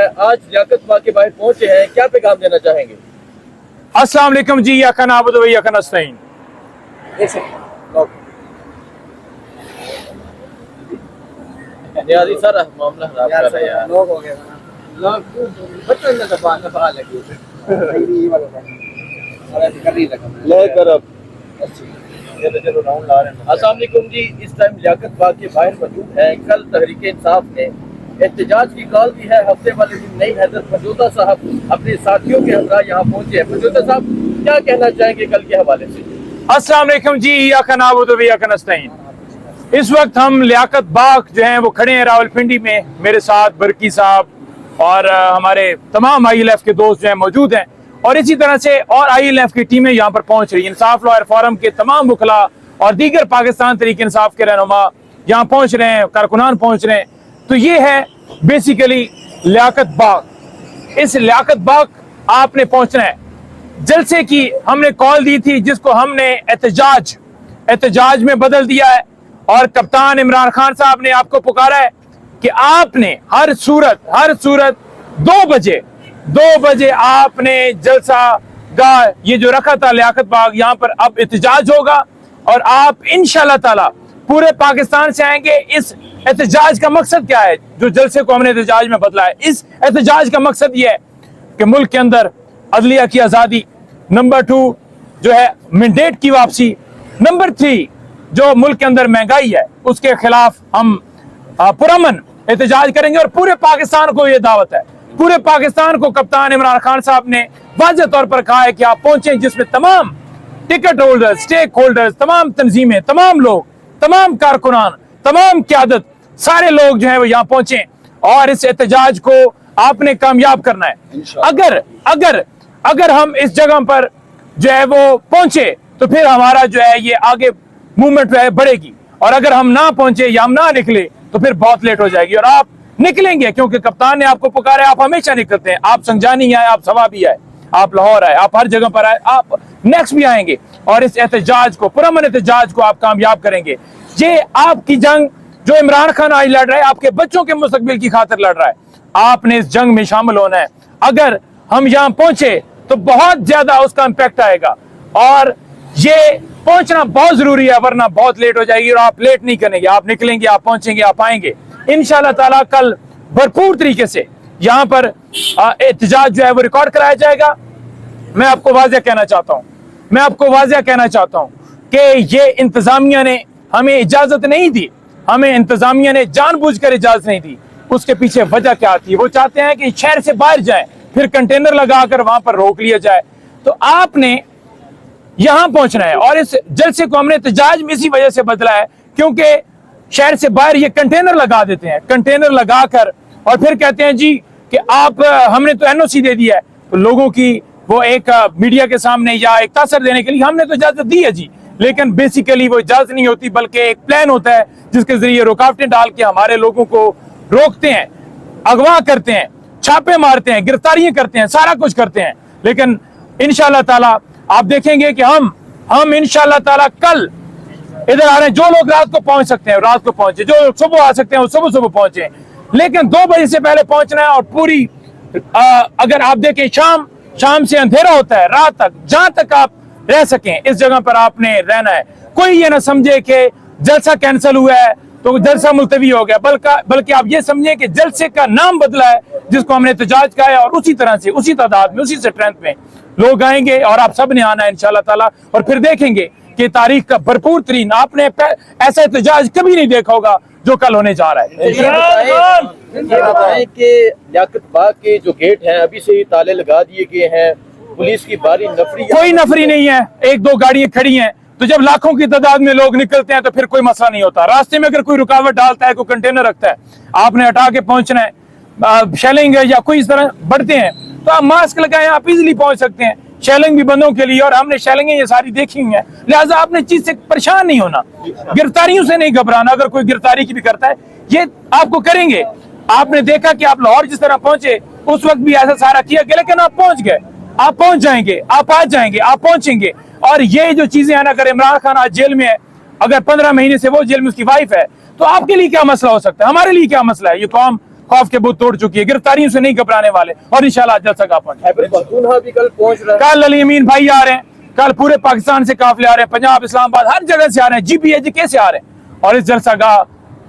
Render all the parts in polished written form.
आज लियाकत बाग के बाहर पहुंचे हैं, क्या पैगाम देना चाहेंगे? अस्सलाम वालेकुम जी, इय्याका नअबुदु व इय्याका नस्तईन। नियाज़ी सर मामला खराब कर रहे हैं यार। लोग हो गए लोग बच्चों ने दफा दफा लगी लेकर अब चलो राउंड ला रहे हैं। अस्सलाम वालेकुम जी, इस टाइम लियाकत बाग के बाहर मौजूद है। कल तहरीक इंसाफ ने एहतजाज की कॉल दी है। हफ्ते वाले दिन नई हैदर पंजोता साहब अपने साथियों के हमरा यहाँ पहुंचे हैं। पंजोता साहब क्या कहना चाहेंगे कल के हवाले से? अस्सलाम वालेकुम जी, इय्याका नअबुदु व इय्याका नस्तईन। इस वक्त हम लियाकत बाग जो हैं वो खड़े हैं रावलपिंडी में। मेरे साथ बरकी साहब और हमारे तमाम ILF के दोस्त जो हैं मौजूद हैं, और इसी तरह से और ILF की टीमें यहाँ पर पहुंच रही हैं। इंसाफ लॉयर फोरम के तमाम वकला और दीगर पाकिस्तान तहरीक इंसाफ के रहनुमा यहाँ पहुंच रहे हैं, कारकुनान पहुंच रहे हैं। तो ये है बेसिकली लियाकत बाग। इस लियाकत बाग आपने पहुंचना है। जलसे की हमने कॉल दी थी, जिसको हमने एहतजाज में बदल दिया है, और कप्तान इमरान खान साहब ने आपको पुकारा है कि आपने हर सूरत 2 बजे आपने जलसा गाह ये जो रखा था लियाकत बाग, यहाँ पर अब एहतजाज होगा और आप इंशाअल्लाह ताला पूरे पाकिस्तान से आएंगे। इस एहतजाज का मकसद क्या है? जो जलसे को हमने एहतजाज में बदला है, इस एहतजाज का मकसद ये है कि मुल्क के अंदर अदलिया की आज़ादी, नंबर 2 जो है मैंडेट की वापसी, नंबर 3 जो मुल्क के अंदर महंगाई है उसके खिलाफ हम पुरअमन एहतजाज करेंगे। और पूरे पाकिस्तान को ये दावत है, पूरे पाकिस्तान को कप्तान इमरान खान साहब ने वाज़ेह तौर पर कहा है कि आप पहुंचें, जिसमें तमाम टिकट होल्डर्स, स्टेक होल्डर्स, तमाम तंजीमें, तमाम लोग, तमाम कारकुनान, तमाम क़यादत, सारे लोग जो है वो यहाँ पहुंचे और इस एहतजाज को आपने कामयाब करना है। अगर हम इस जगह पर जो है वो पहुंचे तो फिर हमारा जो है ये आगे मूवमेंट जो है बढ़ेगी, और अगर हम ना पहुंचे या हम ना निकले तो फिर बहुत लेट हो जाएगी। और आप निकलेंगे क्योंकि कप्तान ने आपको पुकारा है। आप हमेशा निकलते हैं, आप संजानी आए, आप सवा भी आए, आप लाहौर आए, आप हर जगह पर आए, आप नेक्स्ट भी आएंगे और इस एहतजाज को, पुरअमन एहतजाज को आप कामयाब करेंगे। ये आपकी जंग जो इमरान खान आज लड़ रहा है, आपके बच्चों के मुस्तकबिल की खातिर लड़ रहा है। आपने इस जंग में शामिल होना है। अगर हम यहाँ पहुंचे तो बहुत ज्यादा उसका इम्पैक्ट आएगा, और ये पहुंचना बहुत जरूरी है, वरना बहुत लेट हो जाएगी। और आप लेट नहीं करेंगे, आप निकलेंगे, आप पहुंचेंगे, आप आएंगे इंशाअल्लाह ताला। कल भरपूर तरीके से यहाँ पर एहतजाज जो है वो रिकॉर्ड कराया जाएगा। मैं आपको वाज़ेह कहना चाहता हूँ कि ये इंतजामिया ने हमें इजाजत नहीं दी, हमें इंतजामिया ने जानबूझकर इजाजत नहीं दी। उसके पीछे वजह क्या थी? वो चाहते हैं कि शहर से बाहर जाए, फिर कंटेनर लगाकर वहां पर रोक लिया जाए। तो आपने यहां पहुंचना है, और इस जलसे को हमने एहतजाज में इसी वजह से बदला है क्योंकि शहर से बाहर ये कंटेनर लगा देते हैं, कंटेनर लगाकर और फिर कहते हैं जी कि आप हमने तो NOC दे दिया है। तो लोगों की वो एक मीडिया के सामने या एक तासर देने के लिए हमने तो इजाजत दी है जी, लेकिन बेसिकली वो इजाजत नहीं होती, बल्कि एक प्लान होता है जिसके जरिए रुकावटें डाल के हमारे लोगों को रोकते हैं, अगवा करते हैं, छापे मारते हैं, गिरफ्तारियां करते हैं, सारा कुछ करते हैं। लेकिन इंशाअल्लाह ताला आप देखेंगे कि हम इंशाअल्लाह ताला कल इधर आ रहे हैं। जो लोग रात को पहुंच सकते हैं रात को पहुंचे, जो लोग सुबह आ सकते हैं वो सुबह पहुंचे, लेकिन 2 बजे से पहले पहुंचना है। और पूरी अगर आप देखें शाम से अंधेरा होता है रात तक, जहां तक आप रह सकें इस जगह पर आपने रहना है। कोई ये ना समझे कि जलसा कैंसिल हुआ है तो जलसा मुलतवी हो गया, बल्कि आप ये समझें कि जलसे का नाम बदला है, जिसको हमने एहतजाज कहा है, और उसी तरह से, उसी तादाद में, उसी स्ट्रेंथ में लोग आएंगे और आप सब ने आना है इंशाअल्लाह ताला। और फिर देखेंगे कि तारीख का भरपूर तरीन, आपने ऐसा एहतजाज कभी नहीं देखा होगा जो कल होने जा रहा है। ये बताएं कि लियाकत बाग के जो गेट हैं अभी से ही ताले लगा दिए गए हैं, पुलिस की भारी नफरी, कोई नफरी नहीं है, 1-2 गाड़ियां खड़ी हैं। तो जब लाखों की तादाद में लोग निकलते हैं तो फिर कोई मसला नहीं होता। रास्ते में अगर कोई रुकावट डालता है, कोई कंटेनर रखता है, आपने हटा के पहुंचना है। शेलिंग या कोई इस तरह बढ़ते हैं तो आप मास्क लगाएं, आप इजीली पहुंच सकते हैं। शेलिंग भी बंदों के लिए, और हमने शेलिंगें ये सारी देखी हुई हैं, लिहाजा आपने चीज से परेशान नहीं होना, गिरफ्तारियों से नहीं घबराना। अगर कोई गिरफ्तारी की भी करता है ये आपको करेंगे। आपने देखा कि आप लाहौर जिस तरह पहुंचे उस वक्त भी ऐसा सारा किया गया, लेकिन आप पहुंच गए, आप पहुंच जाएंगे, आप आ जाएंगे, आप पहुंचेंगे। और ये जो चीजें हैं, अगर इमरान खान आज जेल में है, अगर 15 महीने से वो जेल में उसकी वाइफ है, तो आपके लिए क्या मसला हो सकता है, हमारे लिए क्या मसला है? ये कौम खौफ के बुत तोड़ चुकी है, गिरफ्तारियों से नहीं घबराने वाले, और इंशाल्लाह जलसा गाह पहुंचे। खैबर पख्तूनख्वा भी कल पहुंच रहा है। कल अली अमीन भाई आ रहे हैं, कल पूरे पाकिस्तान से काफिले आ रहे हैं, पंजाब, इस्लामाबाद, हर जगह से आ रहे हैं, GPAG से आ रहे हैं। और इस जलसा गाह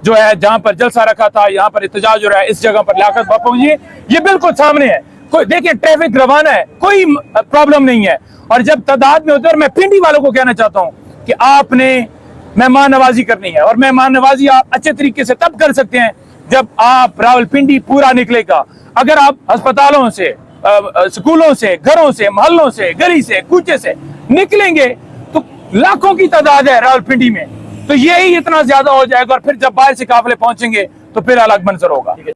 जो है, जहां पर जलसा रखा था, यहाँ पर एहतजाज हो रहा है, इस जगह पर लियाकत बाग पहुंची है। ये बिल्कुल सामने है, कोई देखिए ट्रैफिक रवाना है, कोई प्रॉब्लम नहीं है। और जब तादाद में होते, और मैं पिंडी वालों को कहना चाहता हूँ कि आपने मेहमान नवाजी करनी है, और मेहमान नवाजी आप अच्छे तरीके से तब कर सकते हैं जब आप रावलपिंडी पूरा निकलेगा। अगर आप अस्पतालों से, स्कूलों से, घरों से, मोहल्लों से, गली से, कूचे से निकलेंगे तो लाखों की तादाद है रावलपिंडी में, तो यही इतना ज्यादा हो जाएगा। और फिर जब बाहर से काफिले पहुंचेंगे तो फिर अलग मंजर होगा।